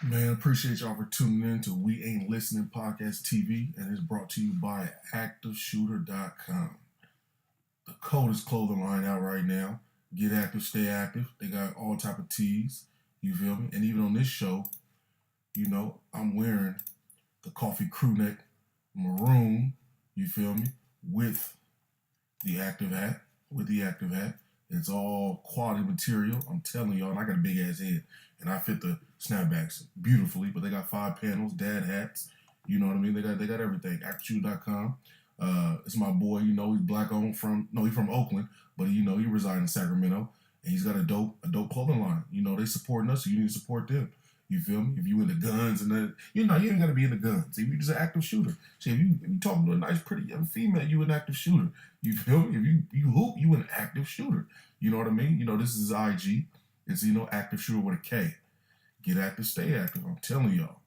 Man, appreciate y'all for tuning in to We Ain't Listening PodcastTV, and it's brought to you by ActiveShooter.com. The coldest clothing line out right now. Get active, stay active. They got all type of tees, you feel me? And even on this show, you know, I'm wearing the coffee crew neck maroon, you feel me, with the active hat. It's all quality material. I'm telling y'all, and I got a big ass head, and I fit the snapbacks beautifully. But they got 5 panels, dad hats. You know what I mean? They got everything. ActiveShooter.com. It's my boy. You know, he's black owned he's from Oakland, but he resides in Sacramento, and he's got a dope clothing line. You know, they supporting us, so you need to support them. You feel me? If you into guns and then, you ain't got to be into guns. If you just an active shooter. See, if you talking to a nice, pretty young female, you an active shooter. You feel me? If you hoop, you an active shooter. You know what I mean? You know, this is IG. It's, active shooter with a K. Get active, stay active. I'm telling y'all.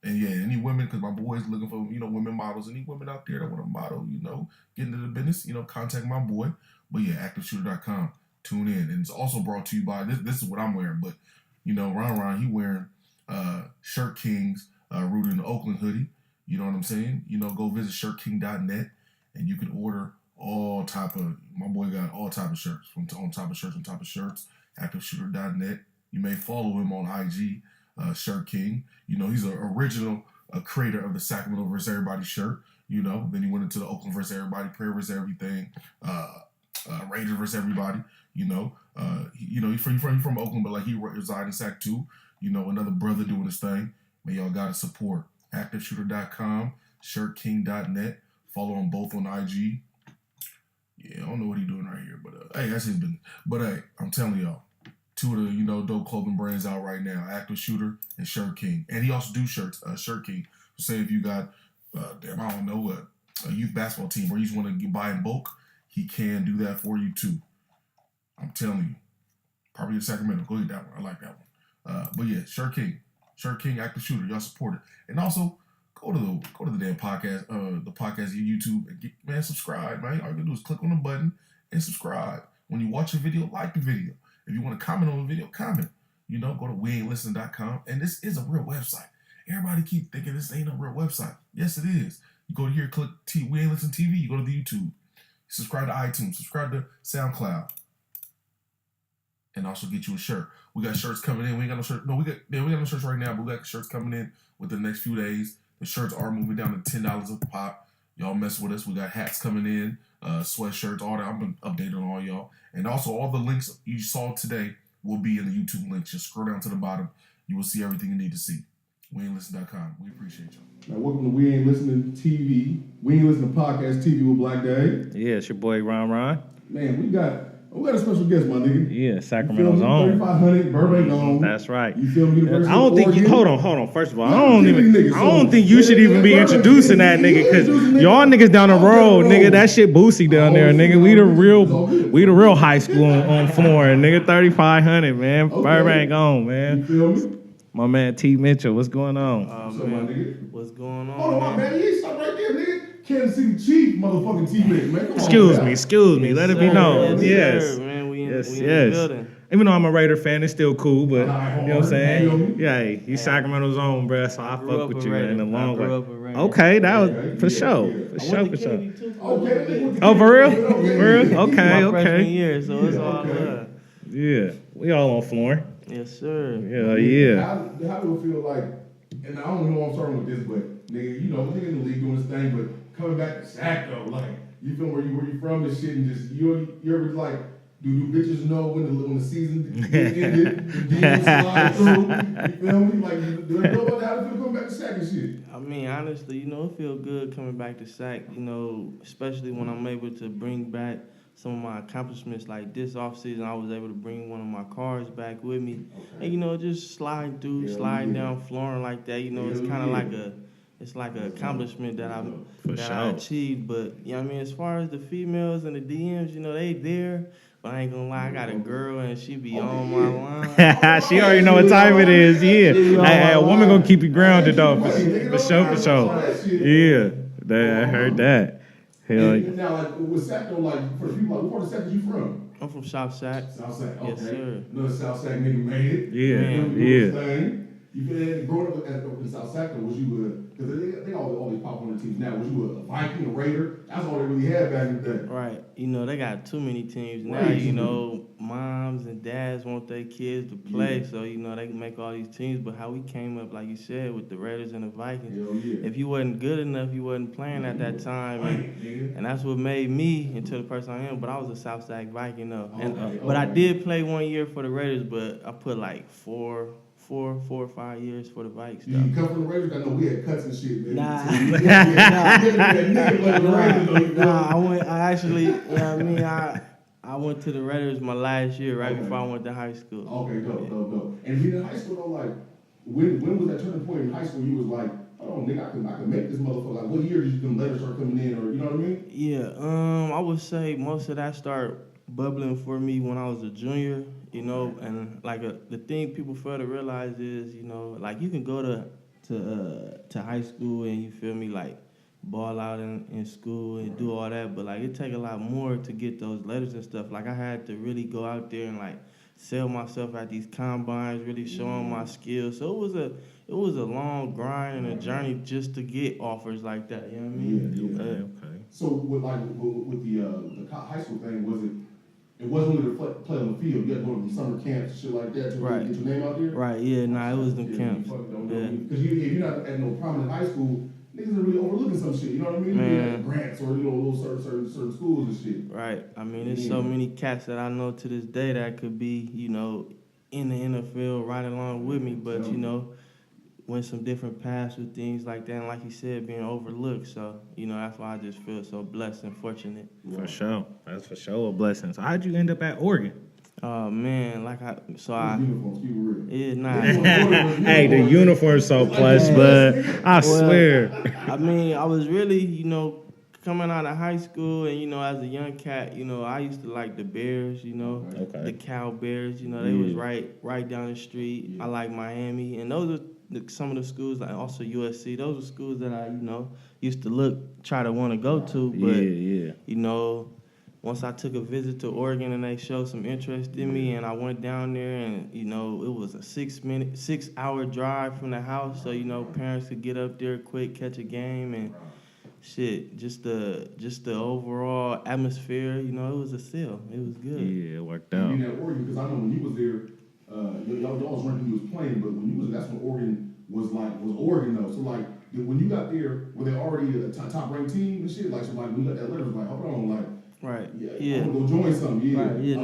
And yeah, any women, because my boy's looking for, women models. Any women out there that want to model, get into the business, contact my boy. But yeah, ActiveShooter.com. Tune in. And it's also brought to you by, this is what I'm wearing, but, Ron, he wearing Shirt King's rooted in the Oakland hoodie. You know what I'm saying? Go visit shirtking.net and you can order all type of, my boy got all type of shirts, on top of shirts, ActiveShooter.net. You may follow him on IG, Shirt King. He's an original creator of the Sacramento vs. Everybody shirt. Then he went into the Oakland vs. Everybody, Prayer vs. Everything, Rangers vs. Everybody. He's from Oakland, but like he resides in Sac too. Another brother doing his thing. Man, y'all gotta support ActiveShooter.com, ShirtKing.net. Follow them both on IG. Yeah, I don't know what he's doing right here, but hey, that's his business. But hey, I'm telling y'all, 2 of the dope clothing brands out right now, Active Shooter and Shirt King. And he also do shirts, Shirt King. So say if you got, a youth basketball team where you just want to buy in bulk, he can do that for you too. I'm telling you. Probably in Sacramento. Go get that one. I like that one. But yeah, Shirt King, Active Shooter. Y'all support it. And also, go to the damn podcast, the podcast YouTube, and subscribe, man. All you gotta do is click on the button and subscribe. When you watch a video, like the video. If you want to comment on the video, comment. Go to wildest.com. And this is a real website. Everybody keep thinking this ain't a real website. Yes, it is. You go to here, click We Ain't Listen TV. You go to the YouTube. Subscribe to iTunes. Subscribe to SoundCloud. And also get you a shirt. We got shirts coming in. We ain't got no shirt. No, we got no shirts right now, but we got shirts coming in within the next few days. The shirts are moving down to $10 a pop. Y'all mess with us. We got hats coming in, sweatshirts, all that. I'm gonna update on all y'all. And also all the links you saw today will be in the YouTube links. Just scroll down to the bottom. You will see everything you need to see. WeAintListen.com. We appreciate y'all. Now, welcome to We Ain't Listening TV. We Ain't Listening Podcast TV with Black Day. Yeah, it's your boy Ron. Man, we got a special guest, my nigga. Yeah, Sacramento's own. 3500 Burbank own. That's right. You feel me? University I don't think you. Hold on. First of all, I don't think you should even be Burbank, introducing that nigga, because y'all niggas down the road, nigga. That shit boosie down there, nigga. We the real high school on Florida, nigga. 3500, man. Okay. Burbank on, man. You feel me? My man T Mitchell, what's going on? What's up, my nigga? What's going on? Hold on, my man. You ain't stop right there, nigga. Kansas City Chief, motherfucking T-Mitch, man. Come Excuse on, me. Let it be known. Yes. Man, we in Yes. the building. Even though I'm a Raider fan, it's still cool, but you know what I'm saying? Hard. Yeah, he's Sacramento's own, bruh, so I fuck with you in the long way. Raider. Okay, that was for sure. For sure. Okay. Oh, for real? Okay, My okay. freshman year, so it's all love. Yeah, we all on floor. Yes, sir. Yeah. How do it feel like, and I don't know I'm starting with this, but nigga, nigga in the league doing this thing, but coming back to Sac though, like, you feel where you from and shit, and just, you ever like, do bitches know when the season ended, the game slide through, you feel me? Like, do they know about how to feel coming back to Sac and shit? I mean, honestly, it feel good coming back to Sac, especially when I'm able to bring back some of my accomplishments. Like this offseason, I was able to bring one of my cars back with me. Okay. And, just sliding down flooring like that, it's kind of like it's like an accomplishment that I achieved. But, as far as the females and the DMs, they there. But I ain't gonna lie, I got a girl and she be on my line. She already know what time it is, yeah. Hey, a woman gonna keep you grounded, though, for sure. Yeah, I heard that. Hell yeah. Now, like, with Sac, though, like, for the people, like, what part of Sac are you from? I'm from South Sac. South Sac, okay. Yes, sir. Another South Sac nigga made it. Yeah. You feel that? Growing up in South Sacramento, was you because they always pop on the teams now. Was you a Viking, a Raider? That's all they really had back in the day. Right. You know, they got too many teams now. Right. You know, moms and dads want their kids to play, Yeah. so, you know, they can make all these teams. But how we came up, like you said, with the Raiders and the Vikings, Hell yeah. if you wasn't good enough, you wasn't playing at that time. And that's what made me into the person I am. But I was a South Sac Viking, though. But I did play 1 year for the Raiders, but I put like 4 or 5 years for the Vikes. You come from the Raiders? I know we had cuts and shit, man. I actually, you know what I mean? I went to the Raiders my last year, right before I went to high school. Okay, dope. And being in high school, though, like, when was that turning point in high school? You was like, oh, nigga, I can make this motherfucker. Like, what year did them letters start coming in, or you know what I mean? Yeah, I would say most of that started bubbling for me when I was a junior, you know, and like the thing people fail to realize is, you know, like you can go to high school and you feel me, like ball out in school and do all that, but like it take a lot more to get those letters and stuff. Like I had to really go out there and like sell myself at these combines, really showing my skills. So it was a long grind and a journey just to get offers like that. You know what I mean? Yeah. Okay. So with the high school thing, it wasn't only to play on the field. You had to go to summer camps and shit like that to really get your name out there? Right, yeah, it was them camps. Because if you're not at no prominent high school, niggas are really overlooking some shit, you know what I mean? Man. Grants or, you know, little certain schools and shit. Right. I mean, there's so many cats that I know to this day that could be, you know, in the NFL right along with me, but, you know, went some different paths with things like that, and like you said, being overlooked. So, you know, that's why I just feel so blessed and fortunate. For sure. That's for sure a blessing. So how'd you end up at Oregon? Oh, man, Hey, the uniform's so plush, but I swear. I mean, I was really, you know, coming out of high school, and, you know, as a young cat, you know, I used to like the Bears, you know, the Cowbears, you know, they was right down the street. I like Miami, and those are some of the schools, like also USC, those are schools that I, you know, used to try to want to go to, but, you know, once I took a visit to Oregon and they showed some interest in me, and I went down there, and, you know, it was a 6-hour drive from the house, so, you know, parents could get up there quick, catch a game, and shit, just the overall atmosphere, you know, it was a seal. It was good. Yeah, it worked out. Being at Oregon, because I know when you was there, y'all was ranking you was playing, but when you was, that's when Oregon was Oregon though. So like, when you got there, were they already a top ranked team and shit? Like, so like, when you got that letter, it was like, hold on, like, right, I'm gonna go join something,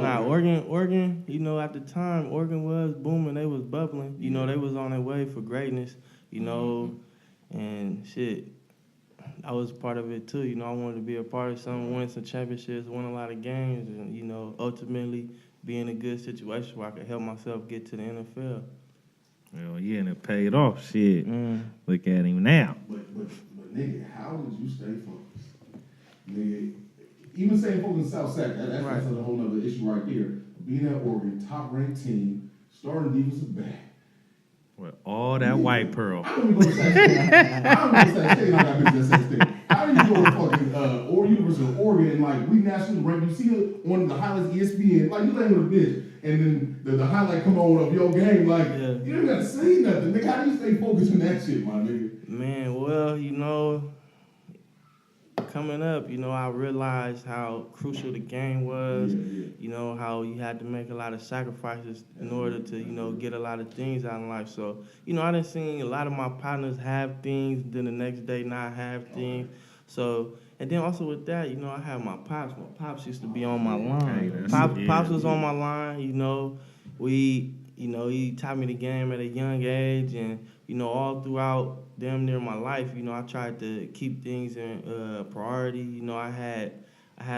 Right, Oregon, you know, at the time, Oregon was booming, they was bubbling, you know, they was on their way for greatness, you know, and shit, I was part of it too, you know, I wanted to be a part of something, win some championships, win a lot of games, and, you know, ultimately be in a good situation where I could help myself get to the NFL. Well, yeah, and it paid off, shit. Look at him now. But nigga, how did you stay focused? Nigga, even staying focused in South Sac, that's a whole nother issue right there. Being at Oregon, top-ranked team, starting defensive back. With all that white pearl. I don't even go to South State. How do you go to fucking University of Oregon and like we nationally ranked? You see on the highlights ESPN, like you laying with a bitch, and then the highlight come on of your game, like you don't gotta say nothing. Nigga, how do you stay focused on that shit, my nigga? Man, well, you know, coming up, you know, I realized how crucial the game was, you know, how you had to make a lot of sacrifices in order to, you know, get a lot of things out in life. So, you know, I done seen a lot of my partners have things, then the next day not have things. So, and then also with that, you know, I have my pops. My pops used to be on my line. Pops was on my line, you know. He taught me the game at a young age, and, you know, all throughout damn near my life, you know, I tried to keep things in priority. You know, I had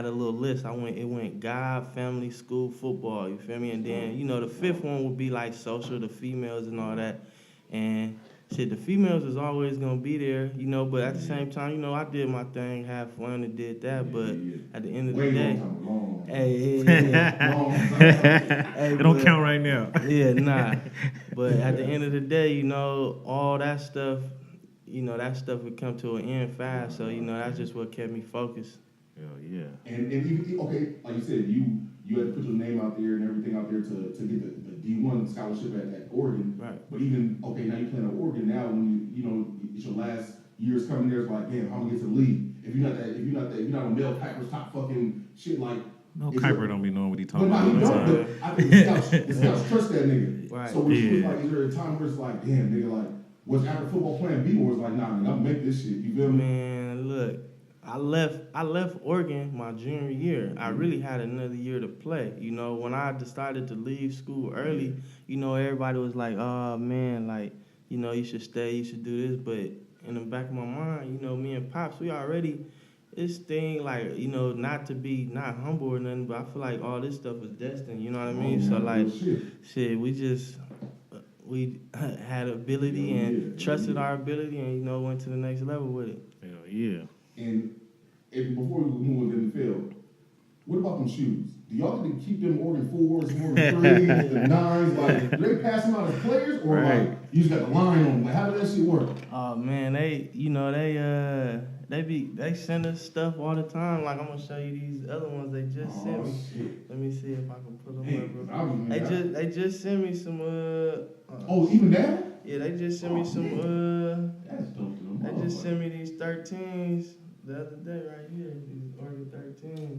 a little list. It went God, family, school, football, you feel me? And then, you know, the fifth one would be like social, the females and all that. And shit, the females is always gonna be there, you know, but at the same time, you know, I did my thing, had fun and did that, but at the end of the day, it don't count right now. Yeah, nah. But at the end of the day, you know, all that stuff, you know, that stuff would come to an end fast. So, you know, that's just what kept me focused. And even, okay, like you said, you you had to put your name out there and everything out there to get the D1 scholarship at Oregon. Right. But even, okay, now you're playing at Oregon. Now when you know, it's your last years coming there, it's like, damn, how am I get to the league? If you're not a Mel Kiper's top fucking shit, like. No, Kiper don't be knowing what he talking about. about. But I think the scouts trust that nigga. Right. So when she was like, is there a time where it's like, damn, nigga, like, was after football plan B, or was like, nah, nigga, I'm gonna make this shit. You feel me? Man, look, I left Oregon my junior year. I really had another year to play. You know, when I decided to leave school early, you know, everybody was like, oh man, like, you know, you should stay, you should do this. But in the back of my mind, you know, me and Pops, we already. This thing, like, you know, not humble or nothing, but I feel like all this stuff was destined, you know what I mean? So, like, shit, we had ability and trusted our ability and, you know, went to the next level with it. Hell yeah. And before we move into the field, what about them shoes? Do y'all get to keep them Oregon 4s, Oregon 3s, the 9s? Like, do they pass them out as players, or like you just got the line on them? Like, how does that shit work? Oh man, they send us stuff all the time. Like, I'm gonna show you these other ones they just sent me. Shit. Let me see if I can put them up. They just sent me some even now? Yeah, they just sent me some That's dope to them. They just sent me these 13s the other day right here. These Oregon 13s.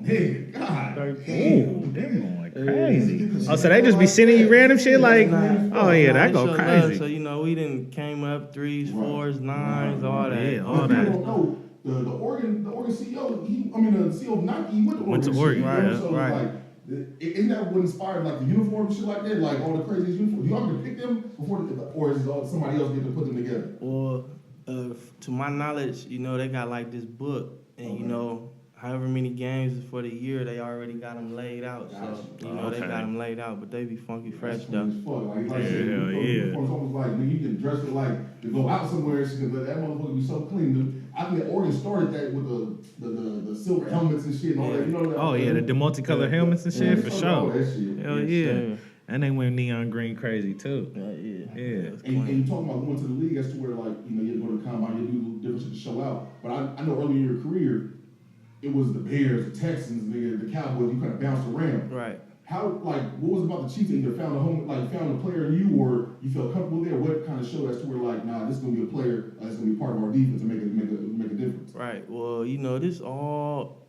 Nigga, God. 13. They're going crazy. Oh, so they just be sending you random shit like, oh yeah, that go crazy. So, you know, we didn't came up 3s, 4s, 9s, all that. Yeah, all that. that. No, the Oregon CEO, the CEO of Nike, he went to Oregon. Right. So right. like, isn't that what inspired like the uniform and shit like that? Like all the craziest uniforms. Do y'all get to pick them before, or is it somebody else get to put them together? Well, to my knowledge, you know, they got like this book, and you know, however many games for the year, they already got them laid out. So, you know, they got them laid out, but they be funky fresh though. Like, hell yeah. It's almost like, nigga, you can dress it like to go out somewhere and shit, but that motherfucker be so clean, dude. I think Oregon started that with the silver helmets and shit and all that. You know that? Oh yeah, the multicolored helmets and shit for sure. That shit. Hell yeah. And they went neon green crazy too. Yeah. And you talking about going to the league, that's to where like, you know, you go to the combine, you do different shit to show out. But I know early in your career, it was the Bears, the Texans, the Cowboys. You kind of bounced around. Right. How, like, what was about the Chiefs? Either found a player in you, or you felt comfortable there. What kind of showed as to where like, nah, this is gonna be a player that's gonna be part of our defense and make a difference. Right. Well, you know,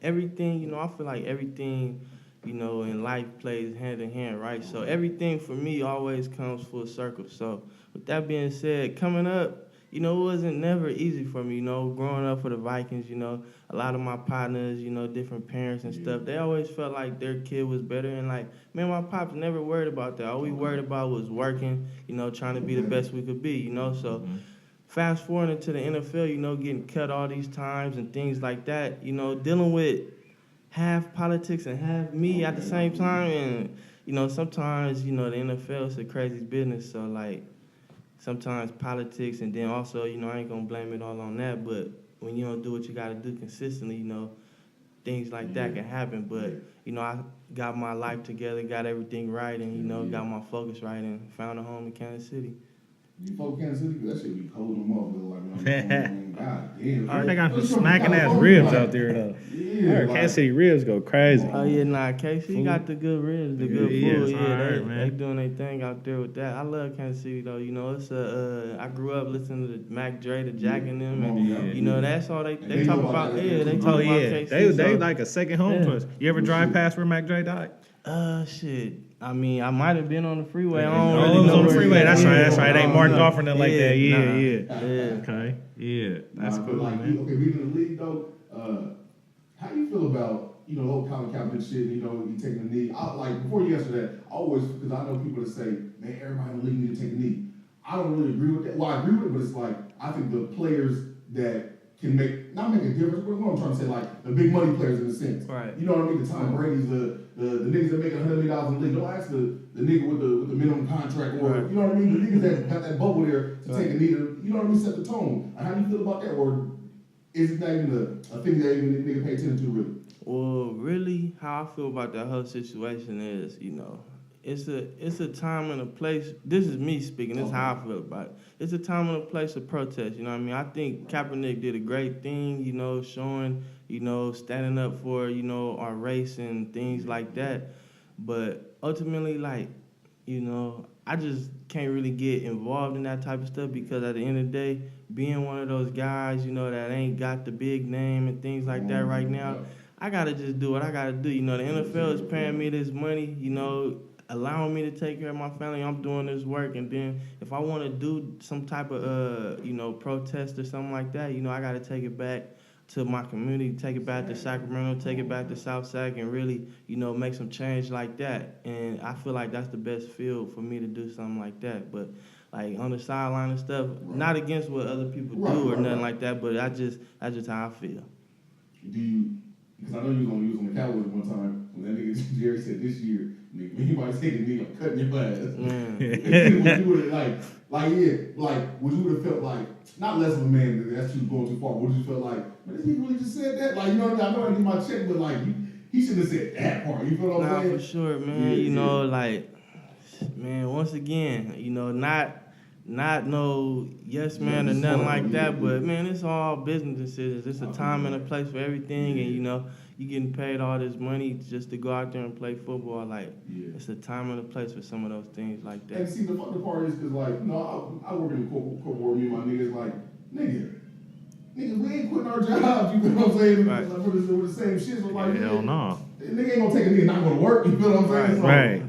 everything. You know, I feel like everything, you know, in life plays hand in hand, right? So everything for me always comes full circle. So with that being said, coming up, you know, it wasn't never easy for me, you know, growing up for the Vikings, you know, a lot of my partners, you know, different parents and stuff, they always felt like their kid was better. And like, man, my pops never worried about that. All we worried about was working, you know, trying to be the best we could be, you know. So fast forward into the NFL, you know, getting cut all these times and things like that, you know, dealing with half politics and half me at the same time. And, you know, sometimes, you know, the NFL is a crazy business. So, like, sometimes politics, and then also, you know, I ain't gonna blame it all on that, but when you don't do what you gotta do consistently, you know, things like that can happen. But, you know, I got my life together, got everything right, and, you know, got my focus right, and found a home in Kansas City. You fuck Kansas City? That shit be cold them off. Like, God damn. I heard they got some smacking ass ribs out there though. I heard Kansas City ribs go crazy. Oh yeah, KC got the good ribs, the good food. They doing their thing out there with that. I love Kansas City though. You know, it's I grew up listening to Mac Dre, the Jack and them, and you know that's all they talk about. Yeah, they talk about KC. They like a second home to us. You ever drive past where Mac Dre died? Shit. I mean, I might have been on the freeway. I don't really really know on the freeway. That's right. They ain't marked no. off or nothing like that. Yeah. Yeah. Okay. Yeah. That's cool, like, man. Okay, being in the league though, how do you feel about, you know, the whole Colin Kaepernick shit, you know, you taking a knee? Like, before you answer that, I always, because I know people that say, man, everybody in the league need to take a knee. I don't really agree with that. Well, I agree with it, but it's like, I think the players that can not make a difference, but what I'm trying to say, like, the big money players in a sense. Right. You know what I mean? The Tom Brady's, the niggas that make $100 million in the league. Don't ask the nigga with the minimum contract, or, you know what I mean? The niggas that got that bubble there to take a knee to, you know what I mean, set the tone. How do you feel about that? Or is it not even a thing that even the nigga pay attention to, really? Well, really, how I feel about that whole situation is, you know, it's a time and a place. This is me speaking. This is how I feel about it. It's a time and a place of protest. You know what I mean? I think Kaepernick did a great thing. You know, showing, you know, standing up for, you know, our race and things like that. But ultimately, like, you know, I just can't really get involved in that type of stuff because at the end of the day, being one of those guys, you know, that ain't got the big name and things like that right now, I gotta just do what I gotta do. You know, the NFL is paying me this money, you know, allowing me to take care of my family. I'm doing this work, and then if I want to do some type of, you know, protest or something like that, you know, I gotta take it back to my community, take it back to Sacramento, take it back to South Sac, and really, you know, make some change like that. And I feel like that's the best field for me to do something like that. But like on the sideline and stuff, not against what other people do or nothing like that, but that's just how I feel. Do you? Because I know you was on the Cowboys one time when that nigga Jerry said this year, nigga, anybody take a knee, I'm cutting your ass. Would you would would you have felt like not less of a man? That's too going too far. Would you feel like, man, this nigga really just said that? Like, you know what I mean? I know I need my check, but like he should have said that part. You feel what I'm saying? For sure, man. You know, like, man, once again, you know, not no yes man or nothing like that, but man, it's all business decisions. It's a time and a place for everything, and you know, you getting paid all this money just to go out there and play football. Like, it's a time and a place for some of those things like that. And see, the fucked part is because, like, you know, I work in the corporate world, me and my niggas, like, nigga, we ain't quitting our jobs, you feel what I'm saying? Right. Like, we're the same shit, so like, hell no. Nigga ain't gonna take a nigga not gonna work, you feel what I'm saying? So, Right.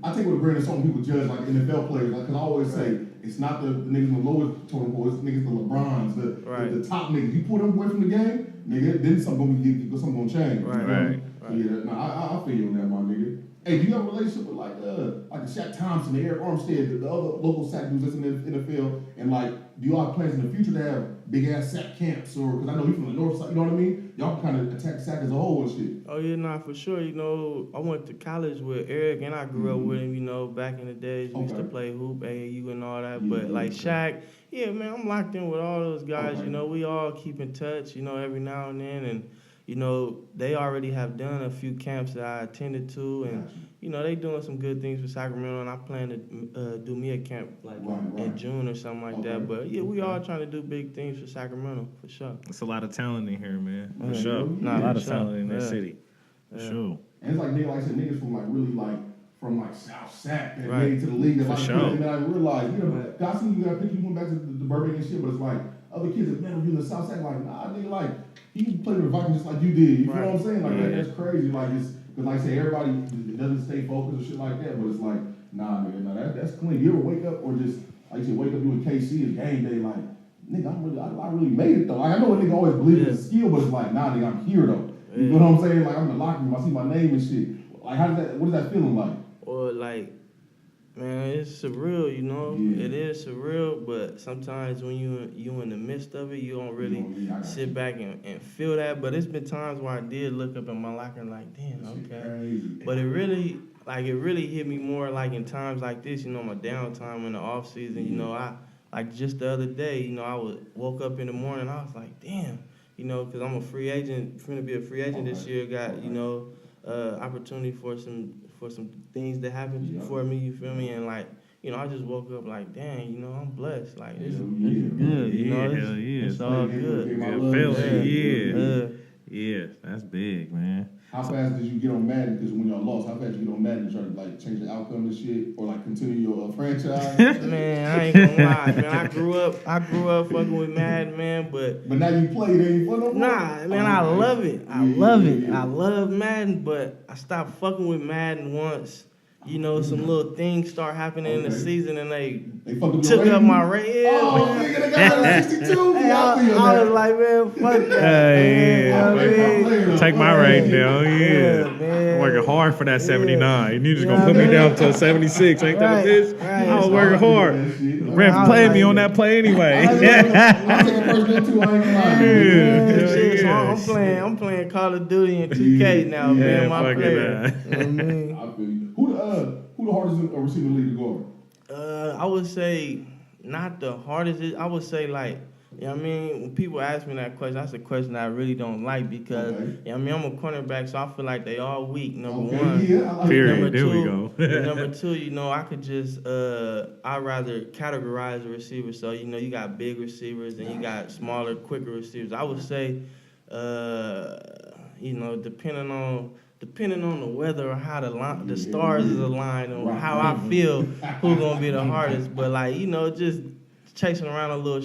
I take with a grain of salt when people judge like NFL players, like, cause I always say it's not the niggas in the lowest totem pole, it's niggas the LeBrons, the top niggas. You pull them away from the game, nigga, then something gonna change. Right. Yeah, I feel you on that, my nigga. Hey, do you have a relationship with like the Shaq Thompson, the Eric Armstead, the other local sack dudes that's in the NFL, and like, do y'all have plans in the future to have big ass sack camps, or because I know you from the north side, you know what I mean? Y'all can kind of attack sack as a whole and shit. Oh yeah, nah, for sure. You know, I went to college with Eric, and I grew up with him. You know, back in the days, we used to play hoop, AAU, and all that. But like Shaq, yeah, man, I'm locked in with all those guys. You know, we all keep in touch. You know, every now and then, and you know, they already have done a few camps that I attended to, and you know, they doing some good things for Sacramento, and I plan to do me a camp like in June or something like that. But yeah, we all trying to do big things for Sacramento, for sure. It's a lot of talent in here, man. For Yeah. sure. Nah, a lot for of sure. talent in that Yeah. city. For sure. And it's like I said, niggas from like really like from like South Sac that Right. made it to the league. That For like, sure. And then I realized, you know, I seen you. I think you went back to the Burbank and shit, but it's like other kids that man in the South Sac like, nah, nigga, like he played with the Vikings just like you did. You feel what I'm saying? Like that's crazy. Like it's because like I say, everybody doesn't stay focused or shit like that. But it's like, nah, nigga, nah, that's clean. You ever wake up or just like you said, wake up doing KC and game day like, nigga, I really made it though. Like I know a nigga always believes in his skill, but it's like, nah, nigga, I'm here though. You know what I'm saying? Like I'm in the locker room, I see my name and shit. Like what is that feeling like? Or like, man, it's surreal, you know. Yeah. It is surreal, but sometimes when you in the midst of it, you don't really sit back and feel that. But it's been times where I did look up in my locker and like, damn, okay. But it really hit me more like in times like this, you know, my downtime in the off season. You know, I like just the other day, you know, woke up in the morning, I was like, damn, you know, because I'm a free agent, trying to be a free agent this year. Got you know, opportunity for some things that happened for me, you feel me? And like, you know, I just woke up like, dang, you know, I'm blessed. Like, this is good, you know? It's all good. Yeah, that's big, man. How fast did you get on Madden? Because when y'all lost, how fast did you get on Madden and try to like change the outcome and shit, or like continue your franchise? Man, I ain't gonna lie, man. I grew up fucking with Madden, man, but now you play, it ain't fun no more? nah, man, I love it. I love Madden, but I stopped fucking with Madden once. You know, some little things start happening in the season, and they took up my rating. Oh, nigga, they got out of 62. Hey, I was like, man, fuck that. Take my rating down. man. I'm working hard for that 79. You just gonna put me down to a 76. Ain't that a bitch? I was working hard. Ref played me on that play anyway. I'm playing Call of Duty and 2K now, man. My player. You know what I mean? I feel you. Who the hardest receiver league to guard? I would say not the hardest. I would say like Yeah, I mean, when people ask me that question, that's a question I really don't like because, I mean, I'm a cornerback, so I feel like they all weak, number one. Yeah, I like Period. Number There two, we go. number two, I could just, I'd rather categorize the receivers. So, you got big receivers and you got smaller, quicker receivers. I would say, depending on the weather or how the stars is aligned and how I feel, who's gonna be the hardest. But just chasing around a little,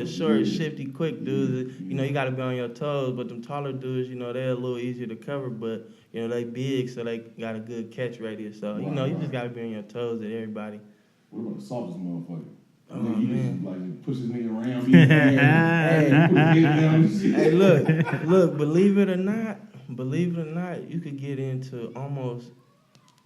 short, shifty, quick dudes. You got to be on your toes. But them taller dudes, they're a little easier to cover. But they big, so they got a good catch radius. So you just got to be on your toes at everybody. What about the softest motherfucker? Oh, man. Just like push his nigga around me. Hey, look, believe it or not, you could get into almost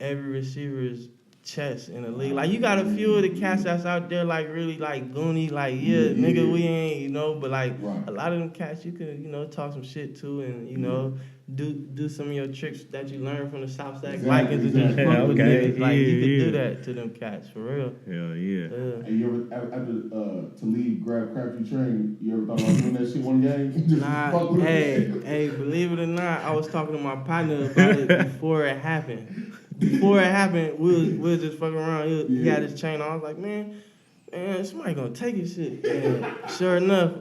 every receiver's chest in the league. Like, you got a few of the cats that's out there, like, really, like, goony, like, nigga, we ain't, but, like, a lot of them cats you can, talk some shit to and, do some of your tricks that you learned from the South Sac Vikings and just fuck with niggas. Like, you could do that to them cats, for real. Hell yeah. Hey, you ever, after to leave, grab crap you train, you ever thought about doing that shit one game? Just fuck with hey, believe it or not, I was talking to my partner about it before it happened. Before it happened, we was just fucking around. He had his chain on. I was like, man, somebody gonna take his shit. And sure enough,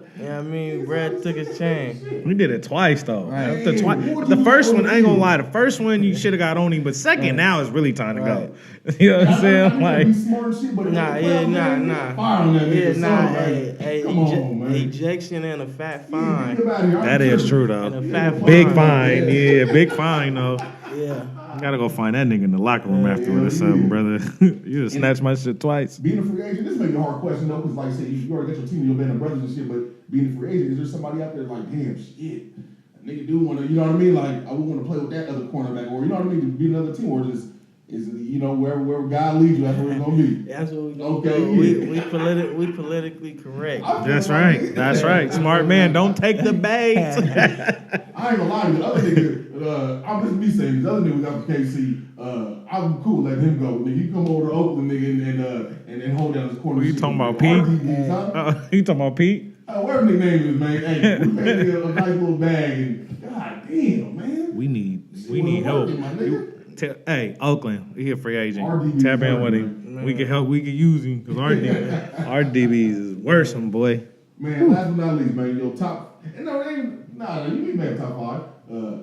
Brad took his chain. We did it twice though. Right. The first one, I ain't gonna lie. The first one you should have got on him, but second now is really time to go. You know what I'm saying? Like, Ejection and a fat fine. that is true though. And a fat fine. Big fine, big fine though. Yeah. I gotta go find that nigga in the locker room afterward or something, brother. You just snatched my shit twice. Being a free agent, this may be a hard question though, because like I said, you already got your team, your band of brothers and shit, but being a free agent, is there somebody out there like, damn, shit, a nigga do want to, you know what I mean? Like, I would want to play with that other cornerback, or you know what I mean, to be another team, or just, wherever God leads you, that's where it's going to be. That's what we gonna do. We politically correct. That's right. Smart man, don't take the bait. I ain't gonna lie to you. The other nigga, I'm just me saying, this other nigga was out for KC. I'm cool letting him go. Nigga, you come over to Oakland, nigga, and hold down his corner. Who you talking about, Pete? You talking about Pete? Whatever nigga name is, man. Hey, we paid a nice little bag, and god damn, man. We need help. Hey, Oakland, he a free agent. Tap in with him. We can help. We can use him because our DBs is worse, boy. Man, last but not least, man, your top. No, you need to top 5.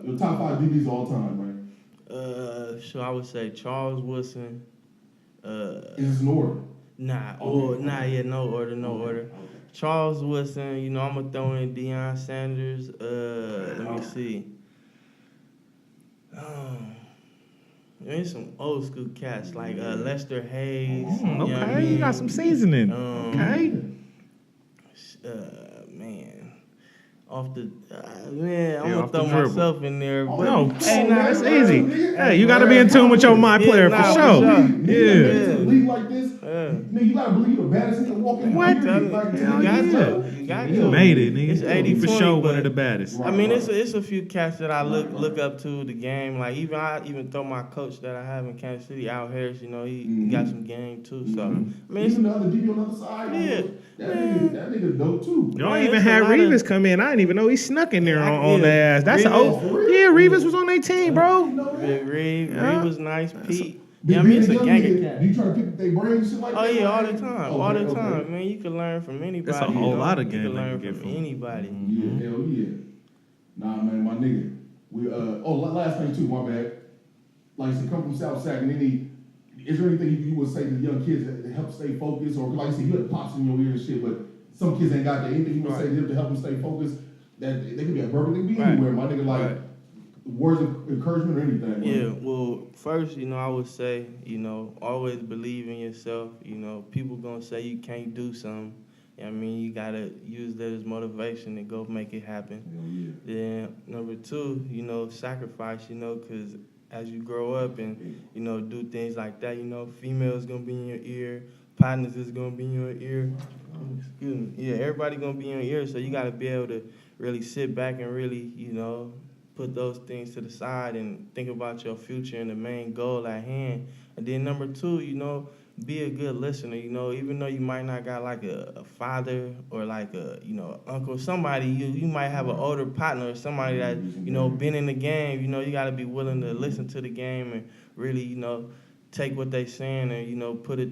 Your top 5 DBs all time, man. So I would say Charles Woodson. Is this an order? No order. Okay. Charles Woodson. I'm gonna throw in Deion Sanders. Let me see. There's some old school cats like Lester Hayes. Okay, you got some seasoning. Okay. I'm gonna throw myself in there. But it's easy. Hey, you gotta be in tune with your mind player for sure. Yeah. League like this, nigga, you gotta believe the baddest nigga walking. What? You got to. You made it, nigga. It's 80 for sure one of the baddest. I mean, it's a few cats that I look up to the game. Like I even throw my coach that I have in Kansas City, Al Harris. He got some game too. So I mean, even the other DB on the other side. Yeah, that nigga dope too. Y'all even had Revis come in. I didn't even know he snuck in there on their ass. That's Revis was on their team, bro. Revis was nice. Pete. It's a gang of cats. Do you try to pick their brains and shit like that? Oh yeah, all the time. Man, you can learn from anybody. That's a whole lot of game. You can learn from anybody. Yeah, hell yeah. Nah, man, my nigga. Last thing too, my bad. Like I said, come from South Sac, and is there anything you would say to the young kids that help stay focused? Or like I said, you had pops in your ear and shit, but some kids ain't got that. Anything you would say to them to help them stay focused? That they could be at Burger, they can be anywhere, my nigga. Like words of encouragement or anything. Yeah, well, first, I would say, always believe in yourself. People gonna say you can't do something. You gotta use that as motivation to go make it happen. Yeah. Then number 2, sacrifice. Because as you grow up and do things like that, females gonna be in your ear, partners is gonna be in your ear. Excuse me. Yeah, everybody gonna be in your ear, so you gotta be able to really sit back and really, put those things to the side and think about your future and the main goal at hand. And then number 2, be a good listener, you know, even though you might not got like a father or like a, you know, uncle, somebody, you might have an older partner or somebody that, you know, been in the game, you know, you got to be willing to listen to the game and really, you know, take what they saying and, you know, put it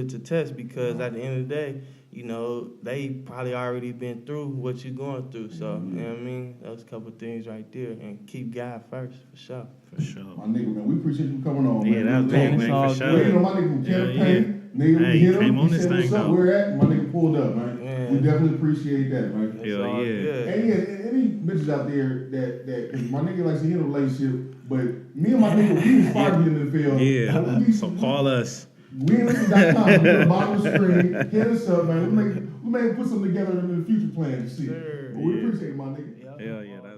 to test, because at the end of the day, you know, they probably already been through what you're going through. So, you know what I mean? Those couple things right there. And keep God first, for sure. For sure. My nigga, man, we appreciate you coming on, Yeah, man. that's big, man, man, it's for all sure. You know, my nigga from campaign, Yeah. nigga, we Hey, hit him, came on he this said, thing, what's up, though. where at? My nigga pulled up, man. Man. We definitely appreciate that, man. It's Hell all yeah. good. And yeah, any bitches out there that cause my nigga likes to hit a relationship, but me and my nigga, we inspired to get in the field. Yeah. So call us. Wildest.com, at the bottom of the screen. Hit us up, man. We may put something together in the future plans and shit. Sure. But we Yeah. appreciate it, my nigga. Yep. Hell yeah, that's